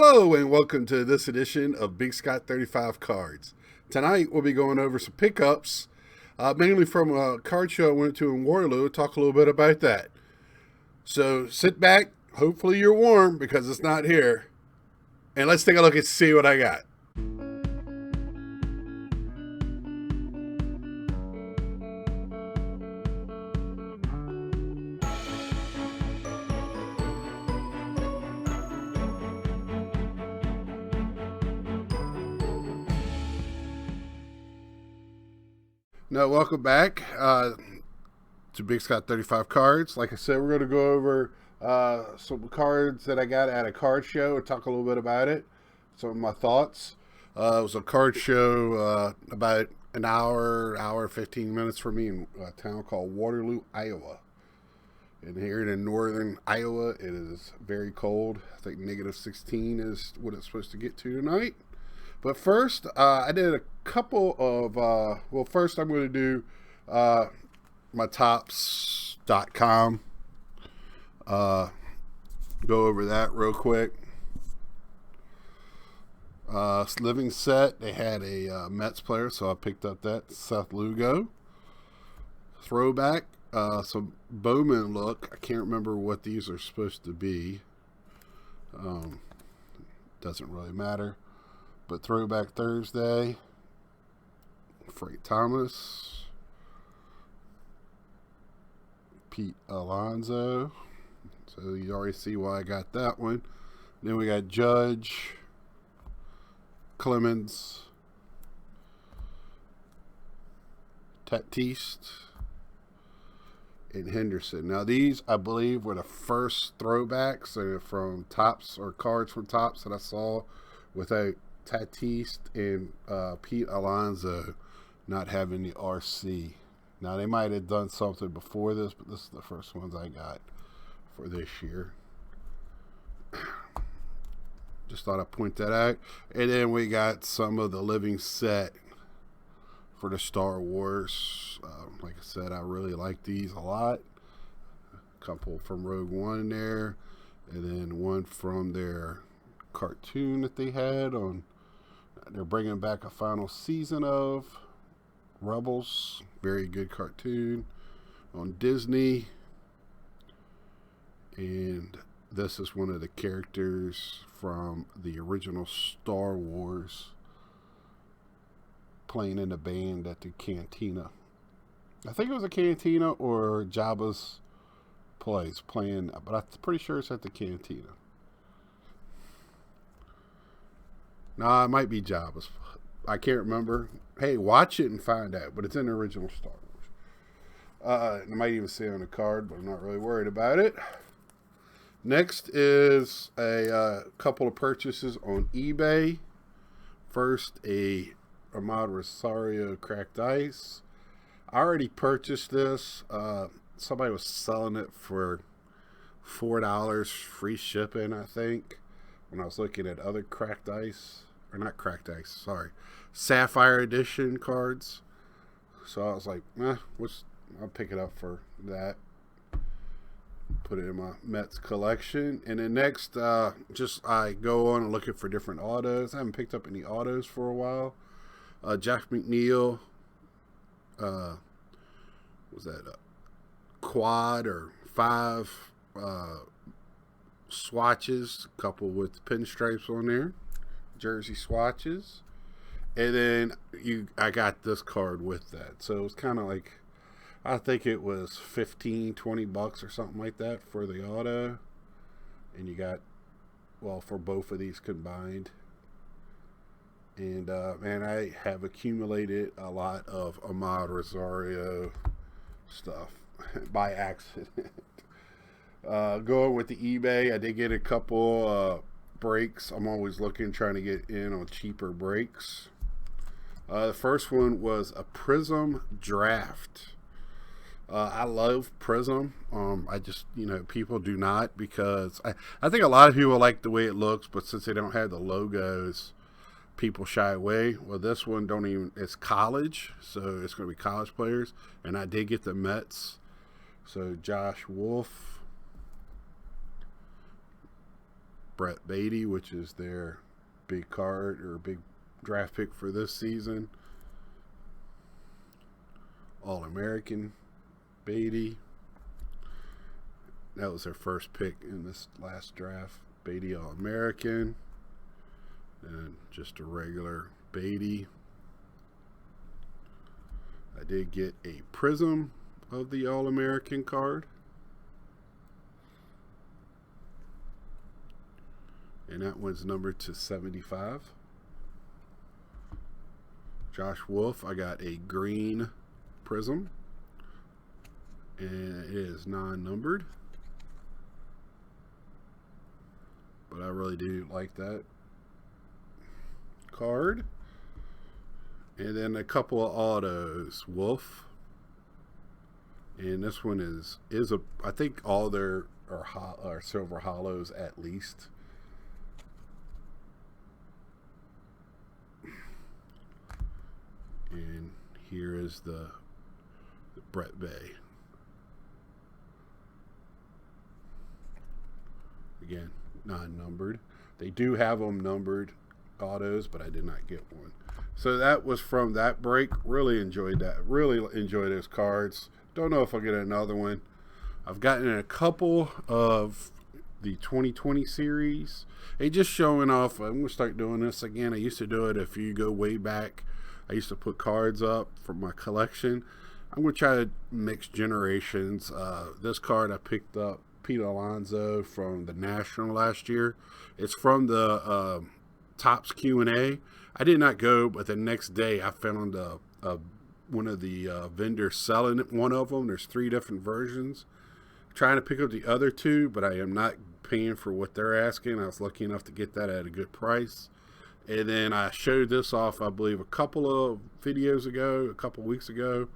Hello and welcome to this edition of Big Scott 35 Cards. Tonight we'll be going over some pickups, mainly from a card show I went to in Waterloo. Talk a little bit about that. So sit back, hopefully you're warm because it's not here, and let's take a look and see what I got. Now, welcome back to Big Scott 35 Cards. Like I said, we're going to go over some cards that I got at a card show and talk a little bit about it, some of my thoughts. It was a card show about an hour, 15 minutes from me in a town called Waterloo, Iowa. And here in northern Iowa, it is very cold. I think -16 is what it's supposed to get to tonight. But first, I did a couple of, first I'm going to do my Topps.com. Go over that real quick. Living set, they had a Mets player, so I picked up that. Seth Lugo. Throwback, some Bowman look. I can't remember what these are supposed to be. Doesn't really matter. But Throwback Thursday, Frank Thomas, Pete Alonso. So you already see why I got that one. Then we got Judge, Clemens, Tatis, and Henderson. Now these, I believe, were the first throwbacks from Topps or cards from Topps that I saw without Tatis and Pete Alonso not having the RC. Now they might have done something before this, but this is the first ones I got for this year. Just thought I'd point that out. And then we got some of the living set for the Star Wars. Like I said, I really like these a lot. A couple from Rogue One in there, and then one from their cartoon that they had on. They're bringing back a final season of Rebels. Very good cartoon on Disney. And this is one of the characters from the original Star Wars playing in the band at the Cantina. I think it was a Cantina or Jabba's place playing, but I'm pretty sure it's at the Cantina. Nah, it might be Jabba's. I can't remember. Hey, watch it and find out. But it's in the original Star Wars. I might even say on the card, but I'm not really worried about it. Next is a couple of purchases on eBay. First, a Ahmad Rosario cracked ice. I already purchased this. Somebody was selling it for $4 free shipping, I think, when I was looking at other cracked ice. Or not cracked ice, sorry. Sapphire Edition cards. So I was like, I'll pick it up for that. Put it in my Mets collection. And then next, I go on and looking for different autos. I haven't picked up any autos for a while. Jack McNeil. Was that a quad or 5 swatches? A couple with pinstripes on there. Jersey swatches, and then I got this card with that, so it was kind of like, I think it was $15-20 or something like that for the auto, and you got, for both of these combined. And man, I have accumulated a lot of Ahmad Rosario stuff by accident. Going with the eBay, I did get a couple breaks. I'm always looking, trying to get in on cheaper breaks. The first one was a Prism Draft. I love Prism. I just, people do not, because I think a lot of people like the way it looks, but since they don't have the logos, people shy away. Well, this one it's college, so it's going to be college players. And I did get the Mets. So Josh Wolf, Brett Beatty, which is their big card or big draft pick for this season. All-American Beatty. That was their first pick in this last draft. Beatty All-American. And just a regular Beatty. I did get a prism of the All-American card. And that one's numbered to 75. Josh Wolf, I got a green prism. And it is non-numbered. But I really do like that card. And then a couple of autos. Wolf. And this one is a, I think all there are silver hollows at least. And here is the Brett Bay. Again, non-numbered. They do have them numbered autos, but I did not get one. So that was from that break. Really enjoyed that. Really enjoyed those cards. Don't know if I'll get another one. I've gotten a couple of the 2020 series. Hey, just showing off. I'm going to start doing this again. I used to do it if you go way back. I used to put cards up for my collection. I'm going to try to mix generations. This card I picked up, Pete Alonso from the National last year. It's from the Topps Q&A. I did not go, but the next day I found one of the vendors selling one of them. There's 3 different versions. Trying to pick up the other 2, but I am not paying for what they're asking. I was lucky enough to get that at a good price. And then I showed this off, I believe, a couple of videos ago, a couple weeks ago.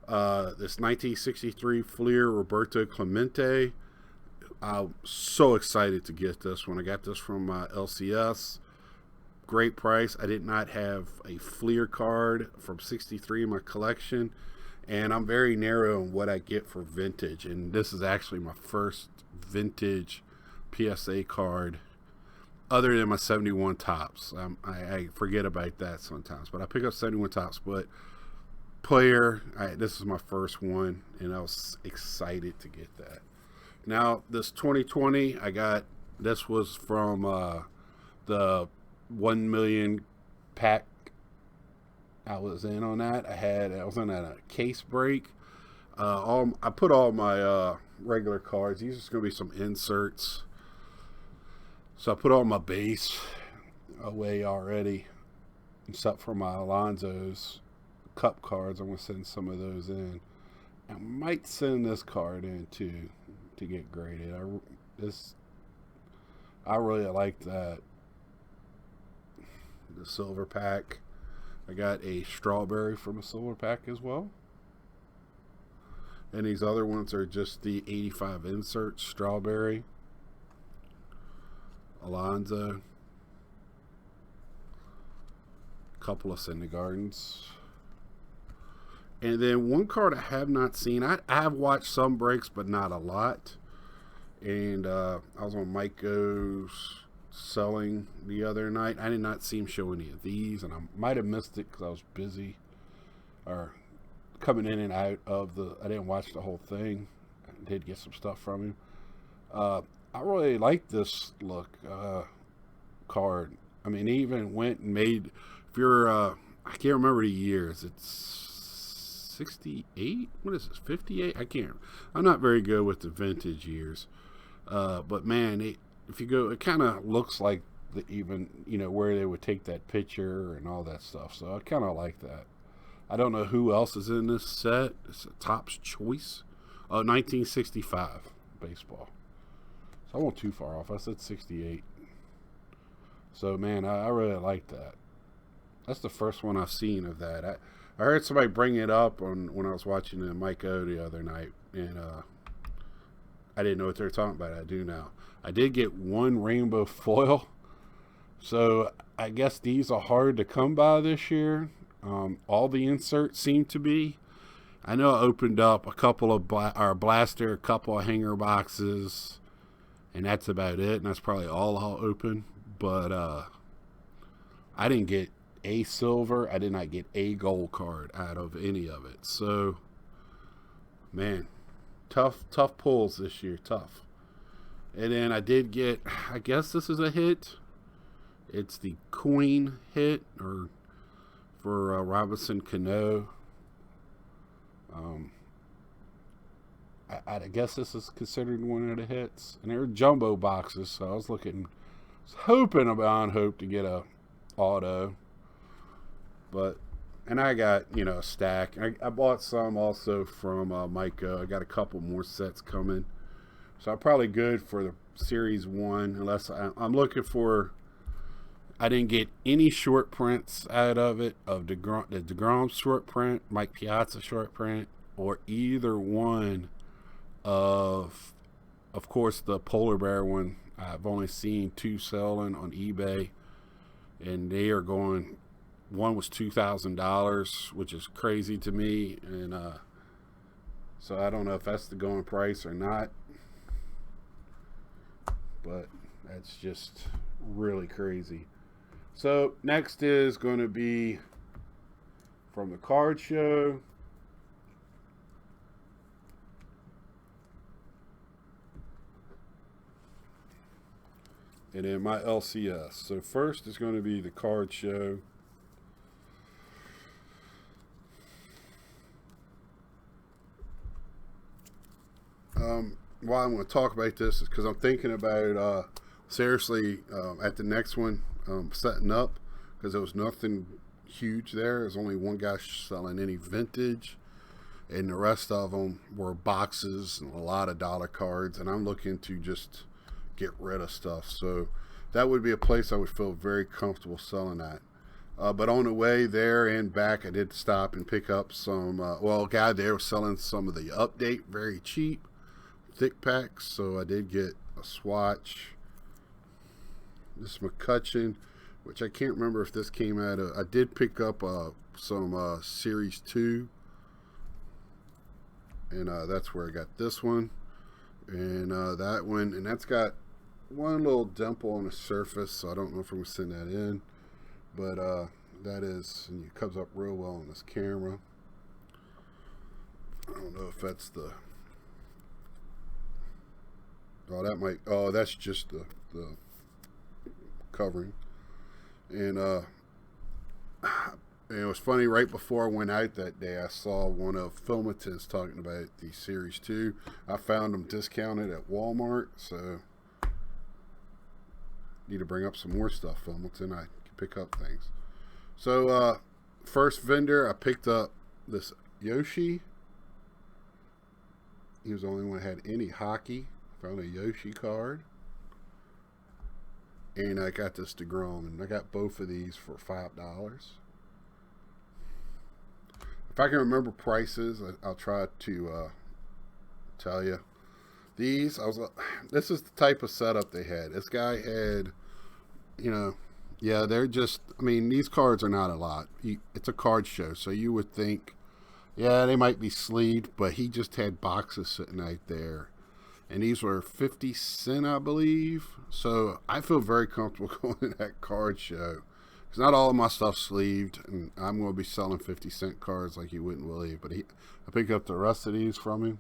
This 1963 Fleer Roberto Clemente. I'm so excited to get this one. I got this from LCS. Great price. I did not have a Fleer card from 63 in my collection. And I'm very narrow on what I get for vintage. And this is actually my first vintage PSA card other than my 71 Topps. I forget about that sometimes. But I pick up 71 Topps. But player, this is my first one. And I was excited to get that. Now, this 2020, this was from the 1 million pack I was in on that. I was in a case break. I put all my regular cards. These are just going to be some inserts. So I put all my base away already, except for my Alonso's cup cards. I'm going to send some of those in. I might send this card in too to get graded. I really like that. The silver pack. I got a strawberry from a silver pack as well. And these other ones are just the 85 inserts. Strawberry. Alonso. Couple of Syndergaards. And then one card I have not seen. I have watched some breaks, but not a lot. And I was on Mike Go's selling the other night. I did not see him show any of these, and I might have missed it because I was busy or coming in and out of I didn't watch the whole thing. I did get some stuff from him. I really like this look card. I mean, he even went and made, if you're I can't remember the years, it's 68, what is this, 58? I'm not very good with the vintage years, but man, if you go, it kind of looks like where they would take that picture and all that stuff. So I kind of like that. I don't know who else is in this set. It's a Topps Choice. 1965 baseball. So I went too far off. I said 68. So man, I really like that. That's the first one I've seen of that. I heard somebody bring it up when I was watching the Mike O the other night, and I didn't know what they were talking about. I do now. I did get one rainbow foil, so I guess these are hard to come by this year. All the inserts seem to be. I know I opened up a couple of blaster, a couple of hanger boxes, and that's about it. And that's probably all I'll open. But I didn't get a silver. I did not get a gold card out of any of it. So, man, tough pulls this year. Tough. And then I did get, I guess this is a hit. It's the Queen hit, or for Robinson Cano. I guess this is considered one of the hits. And they're jumbo boxes, so I was hoping about hope to get a auto. But, and I got, a stack. I bought some also from Micah. I got a couple more sets coming. So I'm probably good for the Series 1, unless I'm looking for, I didn't get any short prints out of it, of the DeGrom short print, Mike Piazza short print, or either one of course, the Polar Bear one. I've only seen 2 selling on eBay, and they are going, one was $2,000, which is crazy to me, and so I don't know if that's the going price or not. But that's just really crazy. So next is going to be from the card show. And then my LCS. So first is going to be the card show. Why I'm going to talk about this is because I'm thinking about seriously at the next one setting up, because there was nothing huge there. There's only one guy selling any vintage, and the rest of them were boxes and a lot of dollar cards, and I'm looking to just get rid of stuff. So that would be a place I would feel very comfortable selling at. But on the way there and back, I did stop and pick up some, a guy there was selling some of the update very cheap, thick packs. So I did get a swatch. This McCutcheon, which I can't remember if this came out of, I did pick up some Series 2. And that's where I got this one. And that one, and that's got one little dimple on the surface, so I don't know if I'm going to send that in. But that is, and it comes up real well on this camera. I don't know if that's the, that's just the covering. And it was funny, right before I went out that day, I saw one of Filmaton's talking about the Series 2. I found them discounted at Walmart, so need to bring up some more stuff, Filmaton. I can pick up things. So first vendor, I picked up this Yoshi. He was the only one that had any hockey. Found a Yoshi card. And I got this DeGrom, and I got both of these for $5. If I can remember prices, I'll try to tell you. These, this is the type of setup they had. This guy had, yeah, they're just, these cards are not a lot. It's a card show, so you would think, yeah, they might be sleeved, but he just had boxes sitting out there. And these were 50 cents, I believe. So I feel very comfortable going to that card show. Because not all of my stuff's sleeved, and I'm going to be selling 50-cent cards like you wouldn't believe. But I picked up the rest of these from him.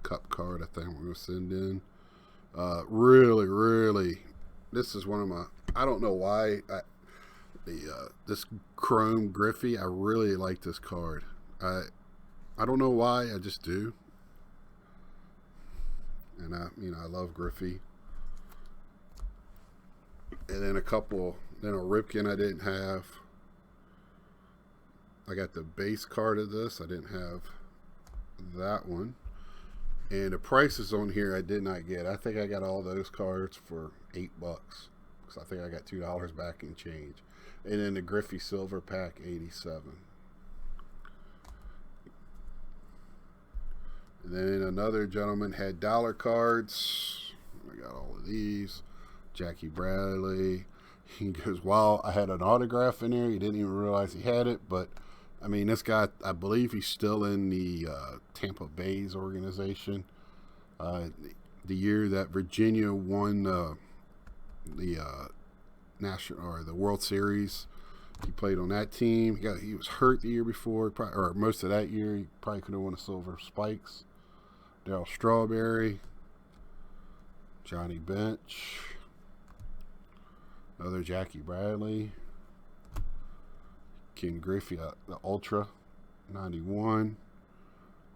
Cup card, I think we're going to send in. Really, this is one of my, I don't know why, this Chrome Griffey, I really like this card. I don't know why, I just do. And I love Griffey. And then a Ripken I didn't have. I got the base card of this. I didn't have that one. And the prices on here I did not get. I think I got all those cards for $8. Because I think I got $2 back in change. And then the Griffey Silver Pack, 87. And then another gentleman had dollar cards. I got all of these. Jackie Bradley. He goes, wow, I had an autograph in there. He didn't even realize he had it, but I mean, this guy, I believe he's still in the Tampa Bay's organization. Uh, the year that Virginia won the national or the World Series, he played on that team. He was hurt the year before, or most of that year. He probably could have won a Silver Spikes. Darryl Strawberry, Johnny Bench, another Jackie Bradley, Ken Griffey, the Ultra 91.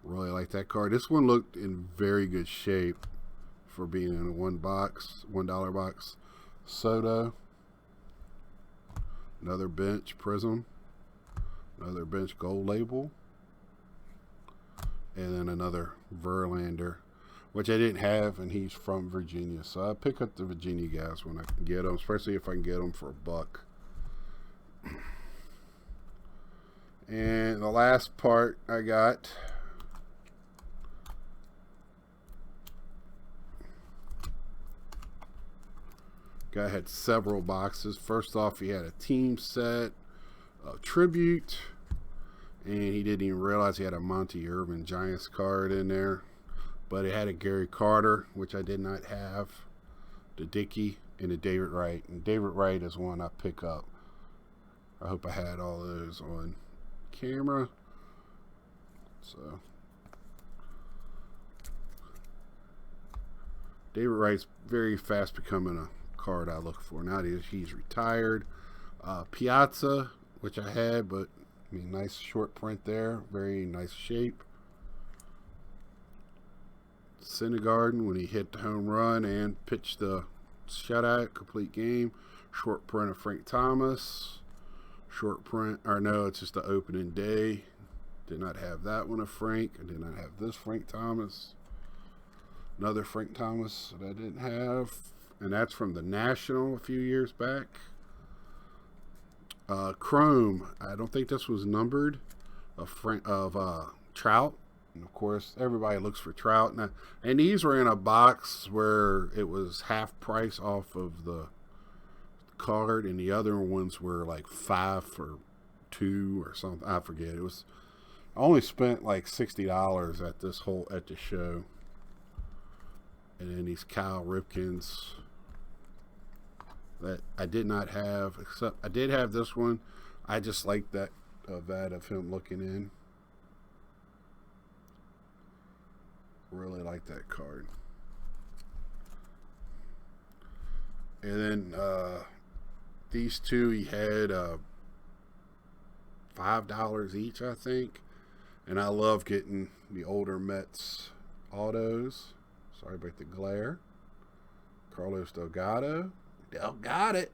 Really like that card. This one looked in very good shape for being in a $1 box. Soto, another bench Prism, another bench Gold Label, and then another Verlander, which I didn't have, and he's from Virginia. So I pick up the Virginia guys when I can get them, especially if I can get them for $1. And the last part I got, guy had several boxes. First off, he had a team set, a tribute, and he didn't even realize he had a Monty Irvin Giants card in there. But it had a Gary Carter, which I did not have, the Dickey, and the David Wright. And David Wright is one I pick up. I hope I had all those on camera. So David Wright's very fast becoming a card I look for. Now he's retired. Piazza, which I had, but I mean, nice short print there. Very nice shape. Syndergaard when he hit the home run and pitched the shutout, complete game. Short print of Frank Thomas. Short print, or no, it's just the opening day. Did not have that one of Frank. I did not have this Frank Thomas. Another Frank Thomas that I didn't have. And that's from the National a few years back. Chrome, I don't think this was numbered, of Trout. And of course, everybody looks for Trout. And these were in a box where it was half price off of the card, and the other ones were like 5 for 2 or something. I forget. I only spent like $60 at the show. And then these Cal Ripkens that I did not have, except I did have this one. I just like that of him looking in. Really like that card. And then these two he had $5 each, I think. And I love getting the older Mets autos. Sorry about the glare. Carlos Delgado. Got it.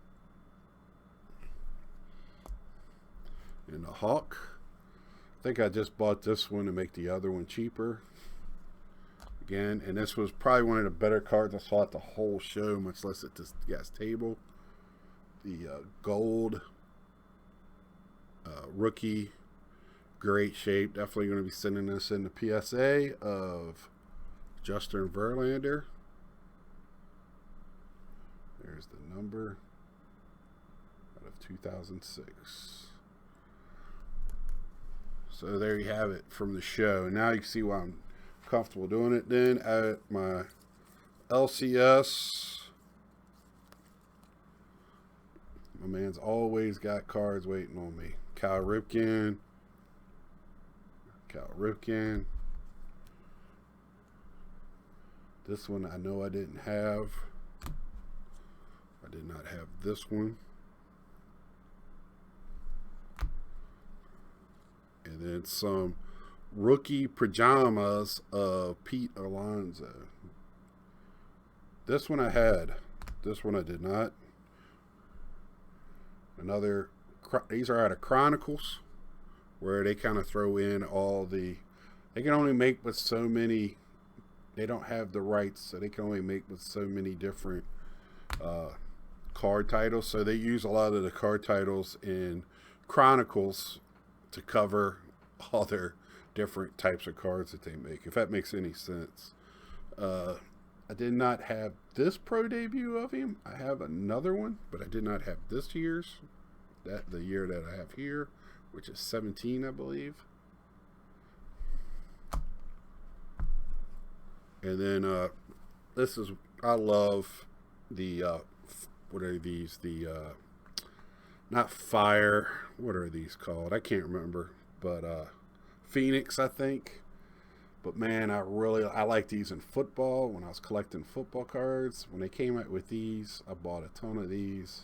And the Hawk. I think I just bought this one to make the other one cheaper. Again, and this was probably one of the better cards I saw at the whole show, much less at this guy's table. The gold rookie, great shape. Definitely going to be sending this in the PSA of Justin Verlander. There's the number out of 2006. So there you have it from the show. Now you can see why I'm comfortable doing it. Then at my LCS, my man's always got cards waiting on me. Cal Ripken. This one I know I didn't have. I did not have this one. And then some rookie pajamas of Pete Alonso. This one I had. This one I did not. These are out of Chronicles, where they kind of throw in all the, they can only make with so many, they don't have the rights, so they can only make with so many different card titles. So they use a lot of the card titles in Chronicles to cover all their different types of cards that they make, if that makes any sense. I did not have this pro debut of him. I have another one, but I did not have this year's, the year that I have here, which is 17, I believe. And then this is, I love the, what are these? The, not fire, what are these called? I can't remember, but Phoenix, I think. But man, I like these in football. When I was collecting football cards, when they came out with these, I bought a ton of these.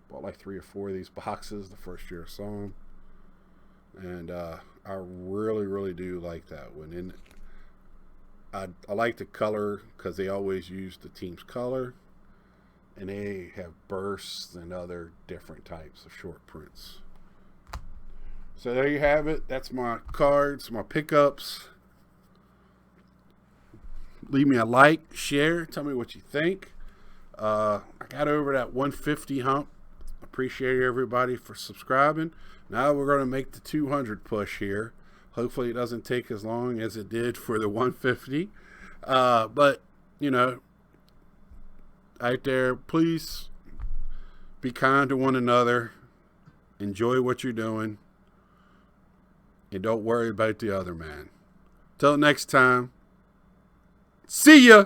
Bought like 3 or 4 of these boxes the first year I saw them. And I really do like that one. And I like the color because they always use the team's color. And they have bursts and other different types of short prints. So there you have it. That's my cards, my pickups. Leave me a like, share, tell me what you think. I got over that 150 hump. Appreciate everybody for subscribing. Now we're going to make the 200 push here. Hopefully it doesn't take as long as it did for the 150. But, you know, out there, please be kind to one another. Enjoy what you're doing. And don't worry about the other man. Till next time. See ya!